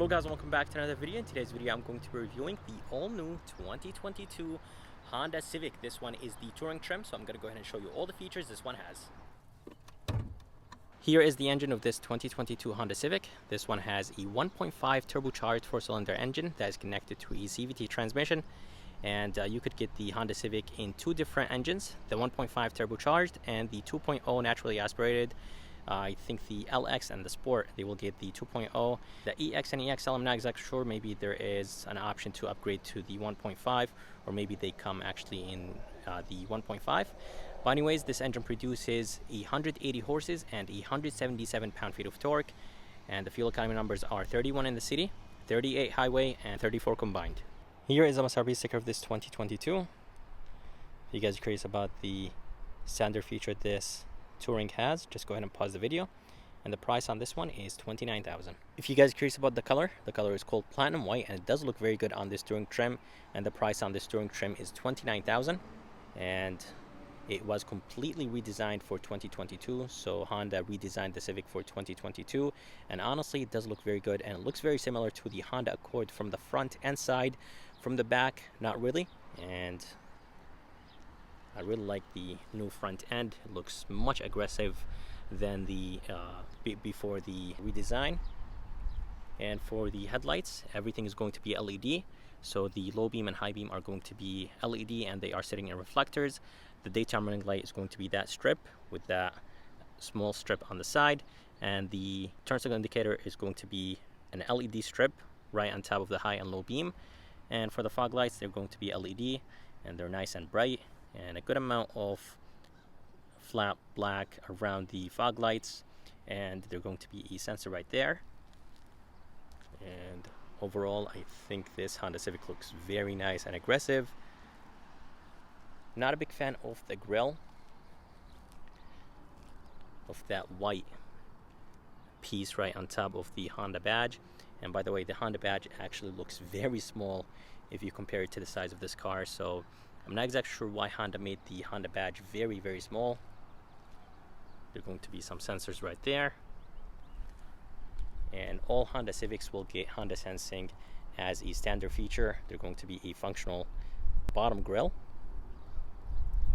Hello guys, welcome back to another video. In today's video I'm going to be reviewing the all-new 2022 Honda Civic. This one is the touring trim, so I'm going to go ahead and show you all the features this one has. Here is the engine of this 2022 Honda Civic. This one has a 1.5 turbocharged 4-cylinder engine that is connected to a CVT transmission. And you could get the Honda Civic in two different engines, the 1.5 turbocharged and the 2.0 naturally aspirated. I think the LX and the Sport, they will get the 2.0. The EX and EXL, I'm not exactly sure. Maybe there is an option to upgrade to the 1.5, or maybe they come actually in the 1.5. But anyways, this engine produces 180 horses and 177 pound-feet of torque. And the fuel economy numbers are 31 in the city, 38 highway, and 34 combined. Here is a MSRP sticker of this 2022. If you guys are curious about the standard feature this touring has, just go ahead and pause the video, and the price on this one is $29,000. If you guys are curious about the color is called platinum white, and it does look very good on this touring trim, and the price on this touring trim is $29,000, and it was completely redesigned for 2022. So Honda redesigned the Civic for 2022, and honestly it does look very good, and it looks very similar to the Honda Accord from the front and side. From the back, not really. And I really like the new front end. It looks much aggressive than the before the redesign. And for the headlights, everything is going to be LED. So the low beam and high beam are going to be LED, and they are sitting in reflectors. The daytime running light is going to be that strip with that small strip on the side, and the turn signal indicator is going to be an LED strip right on top of the high and low beam. And for the fog lights, they're going to be LED, and they're nice and bright, and a good amount of flat black around the fog lights, and they're going to be a sensor right there. And overall, I think this Honda Civic looks very nice and aggressive. Not a big fan of the grille, of that white piece right on top of the Honda badge. And by the way, the Honda badge actually looks very small if you compare it to the size of this car. So I'm not exactly sure why Honda made the Honda badge very, very small. There are going to be some sensors right there. And all Honda Civics will get Honda Sensing as a standard feature. They're going to be a functional bottom grille.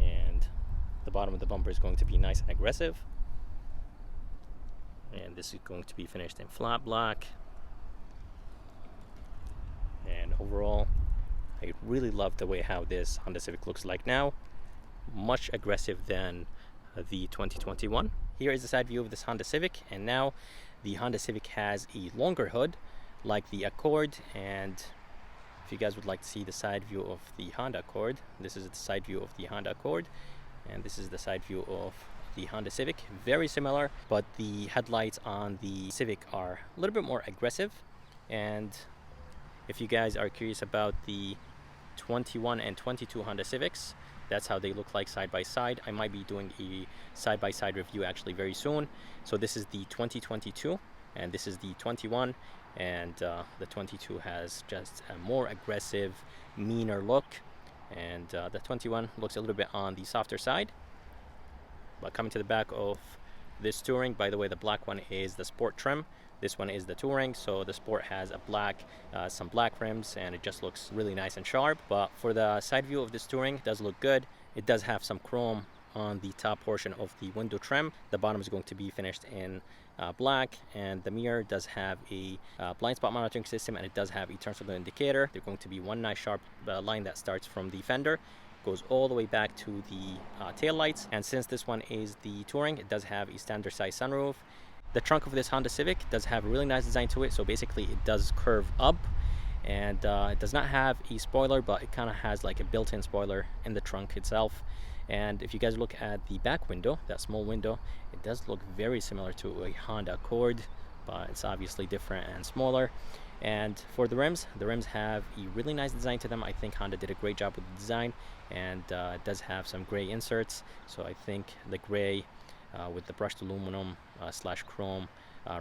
And the bottom of the bumper is going to be nice and aggressive. And this is going to be finished in flat black. And overall, I really love the way how this Honda Civic looks like now. Much aggressive than the 2021. Here is the side view of this Honda Civic, and now the Honda Civic has a longer hood like the Accord. And if you guys would like to see the side view of the Honda Accord, this is the side view of the Honda Accord, and this is the side view of the Honda Civic. Very similar, but the headlights on the Civic are a little bit more aggressive. And if you guys are curious about the 21 and 22 Honda Civics, that's how they look like side by side. I might be doing a side by side review actually very soon. So this is the 2022 and this is the 21, and the 22 has just a more aggressive, meaner look, and the 21 looks a little bit on the softer side. But coming to the back of this touring, by the way, the black one is the Sport trim. This one is the touring, so the Sport has a black, some black rims, and it just looks really nice and sharp. But for the side view of this touring, it does look good. It does have some chrome on the top portion of the window trim. The bottom is going to be finished in black, and the mirror does have a blind spot monitoring system, and it does have a turn signal indicator. There's going to be one nice sharp line that starts from the fender, goes all the way back to the tail lights. And since this one is the touring, it does have a standard size sunroof. The trunk of this Honda Civic does have a really nice design to it, so basically it does curve up, and it does not have a spoiler, but it kind of has like a built-in spoiler in the trunk itself. And if you guys look at the back window, that small window, it does look very similar to a Honda Accord, but it's obviously different and smaller. And for the rims have a really nice design to them. I think Honda did a great job with the design, and it does have some gray inserts, so I think the gray with the brushed aluminum slash chrome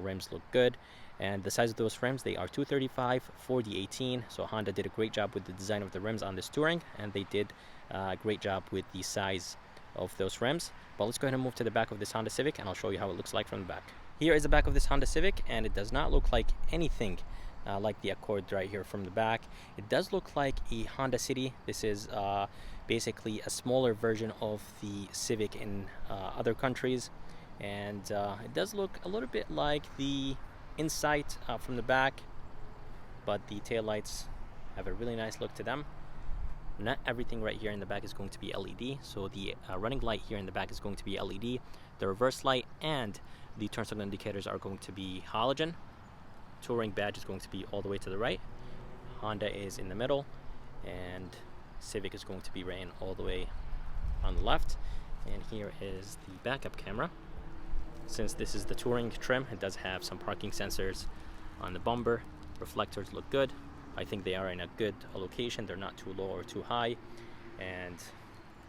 rims look good. And the size of those rims, they are 235/40/18. So Honda did a great job with the design of the rims on this touring, and they did a great job with the size of those rims. But let's go ahead and move to the back of this Honda Civic, and I'll show you how it looks like from the back. Here is the back of this Honda Civic, and it does not look like anything like the Accord right here from the back. It does look like a Honda City. This is basically a smaller version of the Civic in other countries, and it does look a little bit like the Insight from the back, but the taillights have a really nice look to them. Not everything right here in the back is going to be LED, so the running light here in the back is going to be LED. The reverse light and the turn signal indicators are going to be halogen. Touring badge is going to be all the way to the right. Honda is in the middle, and Civic is going to be ran all the way on the left. And here is the backup camera. Since this is the touring trim, it does have some parking sensors on the bumper. Reflectors look good. I think they are in a good location. They're not too low or too high. And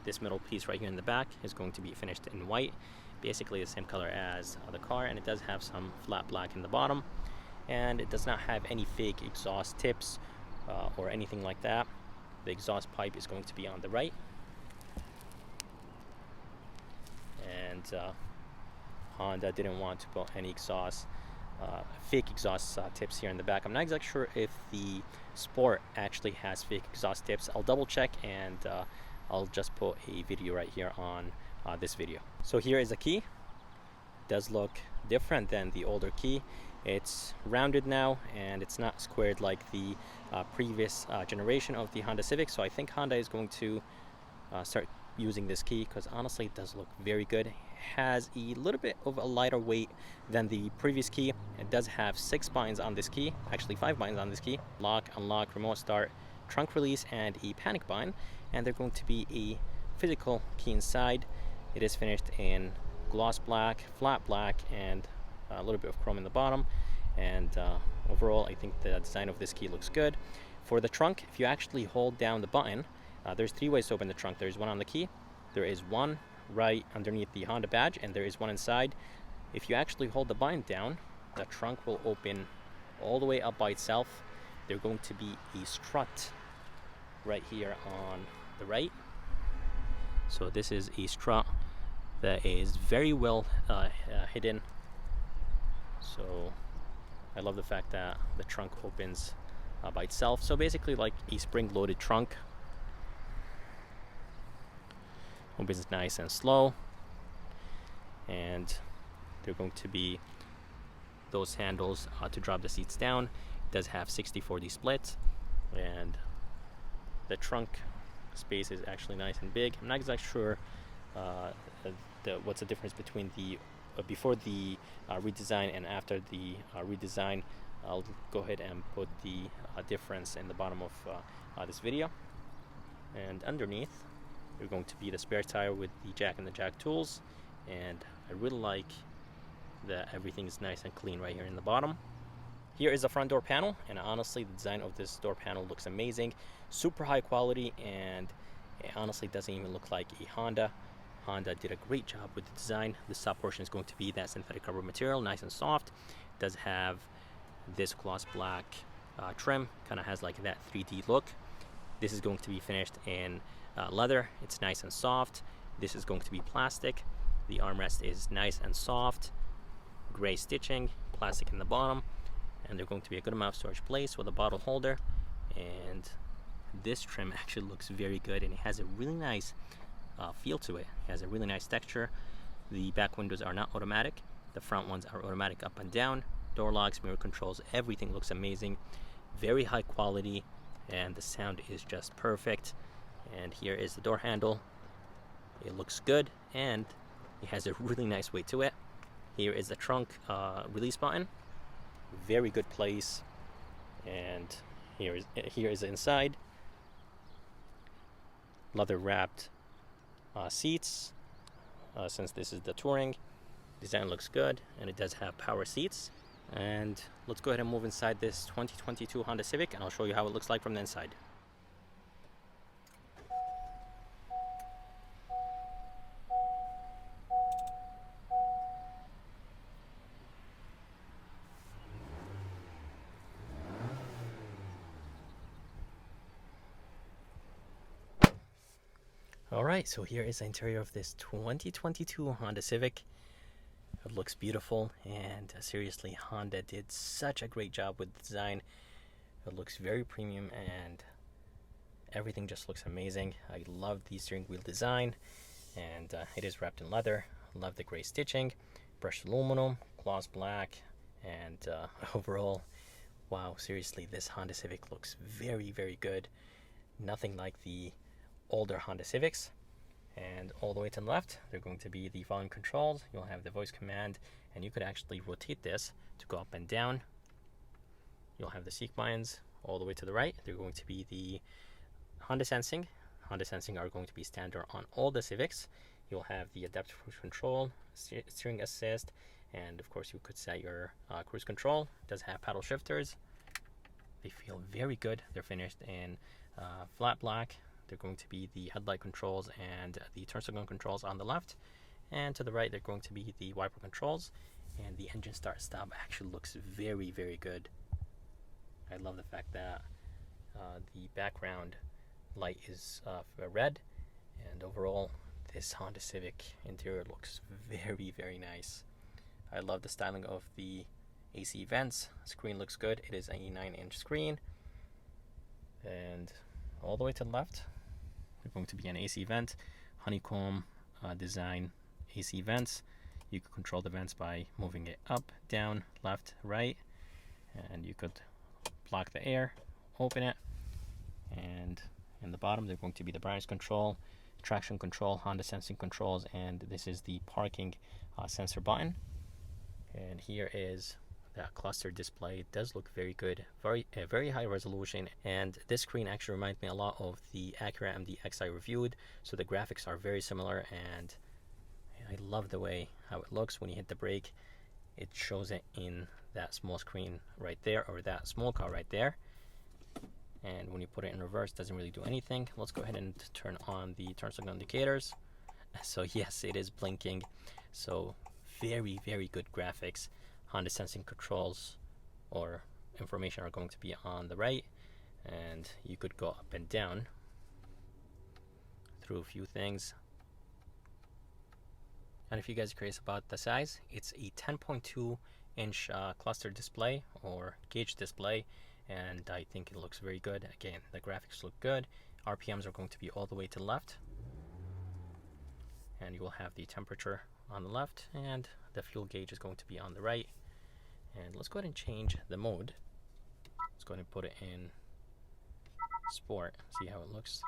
this middle piece right here in the back is going to be finished in white, basically the same color as the car, and it does have some flat black in the bottom, and it does not have any fake exhaust tips or anything like that. The exhaust pipe is going to be on the right, and Honda didn't want to put any fake exhaust tips here in the back. I'm not exactly sure if the Sport actually has fake exhaust tips. I'll double check, and I'll just put a video right here on this video. So here is a key. It does look different than the older key. It's rounded now, and it's not squared like the previous generation of the Honda Civic. So I think Honda is going to start using this key, because honestly it does look very good. It has a little bit of a lighter weight than the previous key. It does have 6 buttons on this key, actually 5 buttons on this key: lock, unlock, remote start, trunk release, and a panic button. And they're going to be a physical key inside. It is finished in gloss black, flat black, and a little bit of chrome in the bottom. And overall, I think the design of this key looks good. For the trunk, if you actually hold down the button, there's 3 ways to open the trunk. There's one on the key, there is one right underneath the Honda badge, and there is one inside. If you actually hold the button down, the trunk will open all the way up by itself. There's going to be a strut right here on the right. So this is a strut that is very well hidden. So I love the fact that the trunk opens by itself. So basically like a spring-loaded trunk. Opens nice and slow. And there are going to be those handles to drop the seats down. It does have 60/40 split, and the trunk space is actually nice and big. I'm not exactly sure what's the difference between the before the redesign and after the redesign. I'll go ahead and put the difference in the bottom of this video. And underneath, there's going to be the spare tire with the jack and the jack tools, and I really like that everything is nice and clean right here in the bottom. Here is the front door panel, and honestly the design of this door panel looks amazing. Super high quality, and it honestly doesn't even look like a Honda. Honda did a great job with the design. The top portion is going to be that synthetic rubber material, nice and soft. It does have this gloss black trim, kind of has like that 3D look. This is going to be finished in leather. It's nice and soft. This is going to be plastic. The armrest is nice and soft. Gray stitching, plastic in the bottom, and there's going to be a good amount of storage place with a bottle holder. And this trim actually looks very good, and it has a really nice feel to it. It has a really nice texture. The back windows are not automatic. The front ones are automatic up and down. Door locks, mirror controls, everything looks amazing. Very high quality, and the sound is just perfect. And here is the door handle. It looks good, and it has a really nice weight to it. Here is the trunk release button. Very good place. And here is inside. Leather wrapped seats. Since this is the touring, design looks good, and it does have power seats. And let's go ahead and move inside this 2022 Honda Civic, and I'll show you how it looks like from the inside. Alright, so here is the interior of this 2022 Honda Civic. It looks beautiful, and seriously, Honda did such a great job with the design. It looks very premium and everything just looks amazing. I love the steering wheel design, and it is wrapped in leather. Love the gray stitching, brushed aluminum, gloss black, and overall, wow, seriously, this Honda Civic looks very, very good. Nothing like the older Honda Civics. And all the way to the left, they're going to be the volume controls. You'll have the voice command, and you could actually rotate this to go up and down. You'll have the seat buttons. All the way to the right, they're going to be the Honda Sensing. Honda Sensing are going to be standard on all the Civics. You'll have the adaptive cruise control, steering assist, and of course you could set your cruise control. It does have paddle shifters. They feel very good. They're finished in flat black. They're going to be the headlight controls and the turn signal controls on the left. And to the right, they're going to be the wiper controls. And the engine start stop actually looks very, very good. I love the fact that the background light is red. And overall, this Honda Civic interior looks very, very nice. I love the styling of the AC vents. Screen looks good. It is a 9-inch screen. And all the way to the left, they're going to be an AC vent, honeycomb design AC vents. You could control the vents by moving it up, down, left, right, and you could block the air, open it. And in the bottom, they're going to be the brightness control, traction control, Honda sensing controls, and this is the parking sensor button. And here is that cluster display. It does look very good, very high resolution, and this screen actually reminds me a lot of the Acura MDX I reviewed, so the graphics are very similar, and I love the way how it looks. When you hit the brake, it shows it in that small screen right there, or that small car right there, and when you put it in reverse, it doesn't really do anything. Let's go ahead and turn on the turn signal indicators. So yes, it is blinking, so very, very good graphics. Honda sensing controls or information are going to be on the right, and you could go up and down through a few things. And if you guys are curious about the size, it's a 10.2 inch cluster display or gauge display, and I think it looks very good. Again, the graphics look good. RPMs are going to be all the way to the left, and you will have the temperature on the left, and the fuel gauge is going to be on the right. And let's go ahead and change the mode. Let's go ahead and put it in sport, see how it looks.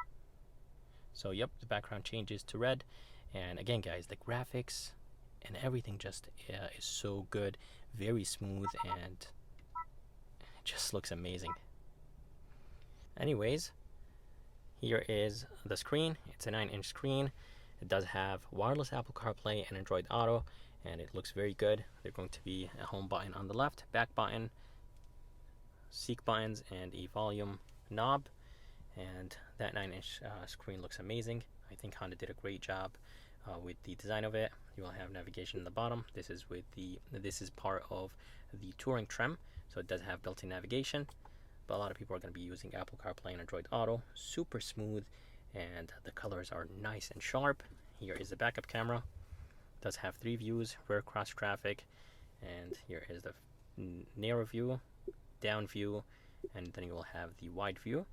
So yep, the background changes to red, and again guys, the graphics and everything just is so good, very smooth, and it just looks amazing. Anyways, here is the screen. It's a 9-inch screen. It does have wireless Apple CarPlay and Android Auto, and it looks very good. There's going to be a home button on the left, back button, seek buttons, and a volume knob. And that 9-inch screen looks amazing. I think Honda did a great job with the design of it. You will have navigation in the bottom. This is part of the Touring trim, so it does have built-in navigation. But a lot of people are going to be using Apple CarPlay and Android Auto. Super smooth, and the colors are nice and sharp. Here is the backup camera. It does have 3 views: rear cross traffic, and here is the narrow view, down view, and then you will have the wide view.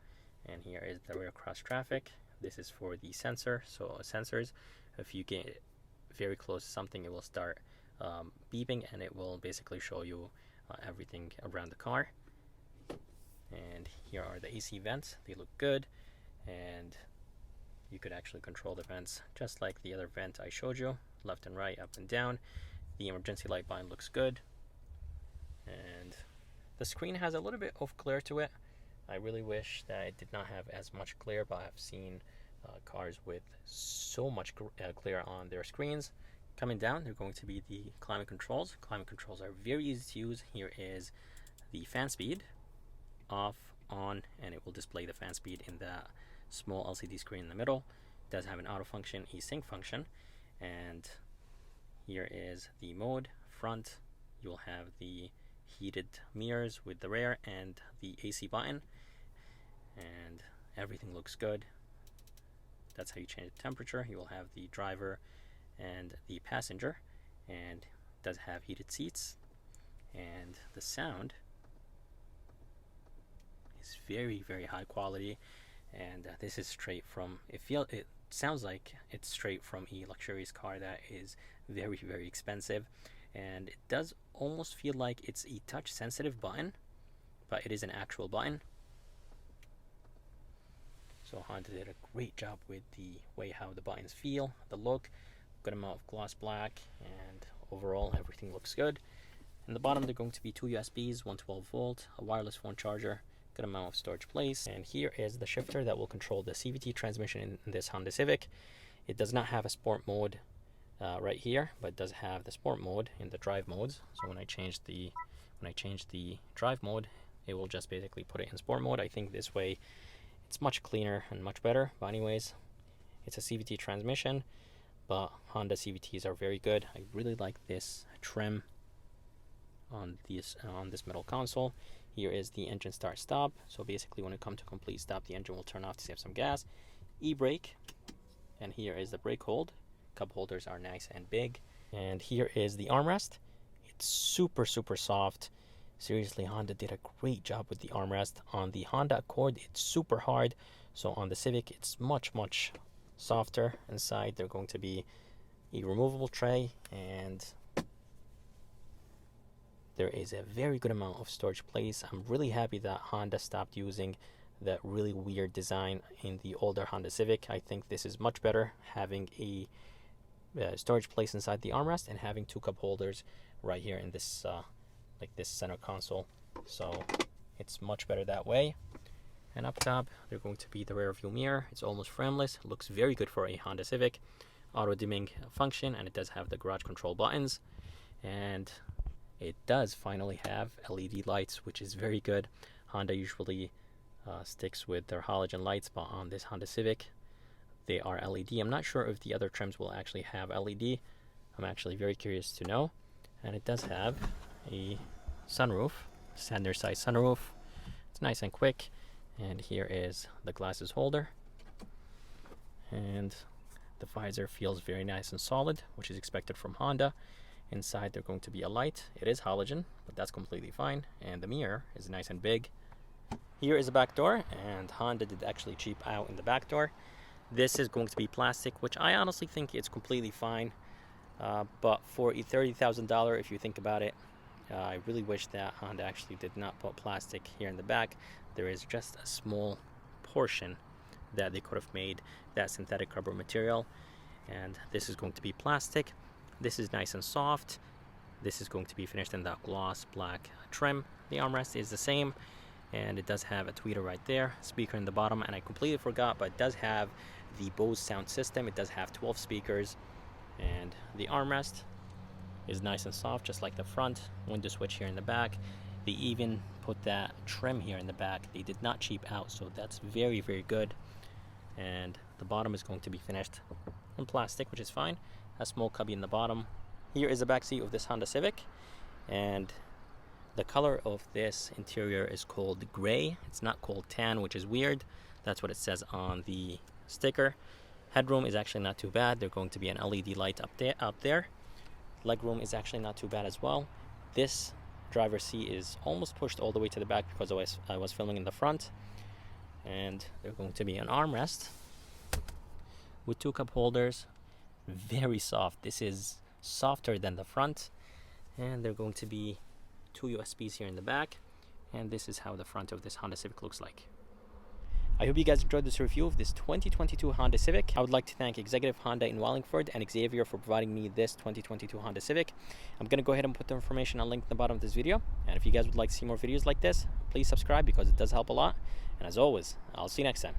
And here is the rear cross traffic. This is for the sensors. If you get very close to something, it will start beeping, and it will basically show you everything around the car. And here are the AC vents. They look good, and you could actually control the vents just like the other vent I showed you, left and right, up and down. The emergency light button looks good, and the screen has a little bit of glare to it. I really wish that it did not have as much glare, but I've seen cars with so much glare on their screens. Coming down, they're going to be the climate controls. Climate controls are very easy to use. Here is the fan speed, off, on, and it will display the fan speed in that small LCD screen in the middle. It does have an auto function, a sync function, and here is the mode. Front, you'll have the heated mirrors with the rear and the AC button, and everything looks good. That's how you change the temperature. You will have the driver and the passenger, and it does have heated seats. And the sound, is very, very high quality, and this is straight from, it sounds like it's straight from a luxurious car that is very, very expensive. And it does almost feel like it's a touch sensitive button, but it is an actual button. So Honda did a great job with the way how the buttons feel, the look, good amount of gloss black, and overall everything looks good. In the bottom, they're going to be 2 USBs, 112 volt, a wireless phone charger, good amount of storage place. And here is the shifter that will control the CVT transmission in this Honda Civic. It does not have a sport mode right here, but it does have the sport mode in the drive modes. So when I change the drive mode, it will just basically put it in sport mode. I think this way it's much cleaner and much better. But anyways, it's a CVT transmission, but Honda CVTs are very good. I really like this trim on this metal console. Here is the engine start stop. So basically when it comes to complete stop, the engine will turn off to save some gas. E-brake, and here is the brake hold. Cup holders are nice and big. And here is the armrest. It's super, super soft. Seriously, Honda did a great job with the armrest. On the Honda Accord, it's super hard. So on the Civic, it's much, much softer. Inside, they're going to be a removable tray, and there is a very good amount of storage place. I'm really happy that Honda stopped using that really weird design in the older Honda Civic. I think this is much better, having a storage place inside the armrest and having 2 cup holders right here in this like this center console. So it's much better that way. And up top, they're going to be the rear view mirror. It's almost frameless, looks very good for a Honda Civic. Auto dimming function, and it does have the garage control buttons, and it does finally have LED lights, which is very good. Honda usually sticks with their halogen lights, but on this Honda Civic, they are LED. I'm not sure if the other trims will actually have LED. I'm actually very curious to know. And it does have a sunroof, standard size sunroof. It's nice and quick. And here is the glasses holder. And the visor feels very nice and solid, which is expected from Honda. Inside, there's going to be a light. It is halogen, but that's completely fine. And the mirror is nice and big. Here is the back door, and Honda did actually cheap out in the back door. This is going to be plastic, which I honestly think it's completely fine. But for a $30,000, if you think about it, I really wish that Honda actually did not put plastic here in the back. There is just a small portion that they could have made that synthetic rubber material, and this is going to be plastic. This is nice and soft. This is going to be finished in that gloss black trim. The armrest is the same, and it does have a tweeter right there, speaker in the bottom, and I completely forgot, but it does have the Bose sound system. It does have 12 speakers, and the armrest is nice and soft, just like the front. Window switch here in the back. They even put that trim here in the back. They did not cheap out, so that's very, very good. And the bottom is going to be finished in plastic, which is fine. A small cubby in the bottom. Here is the back seat of this Honda Civic, and the color of this interior is called gray. It's not called tan, which is weird. That's what it says on the sticker. Headroom is actually not too bad. There's going to be an LED light up there. Legroom is actually not too bad as well. This driver's seat is almost pushed all the way to the back because I was filming in the front. And there's going to be an armrest with 2 cup holders. Very soft. This is softer than the front. And there are going to be 2 USBs here in the back. And this is how the front of this Honda Civic looks like. I hope you guys enjoyed this review of this 2022 Honda Civic. I would like to thank Executive Honda in Wallingford and Xavier for providing me this 2022 Honda Civic. I'm going to go ahead and put the information on link in the bottom of this video. And if you guys would like to see more videos like this, please subscribe because it does help a lot. And as always, I'll see you next time.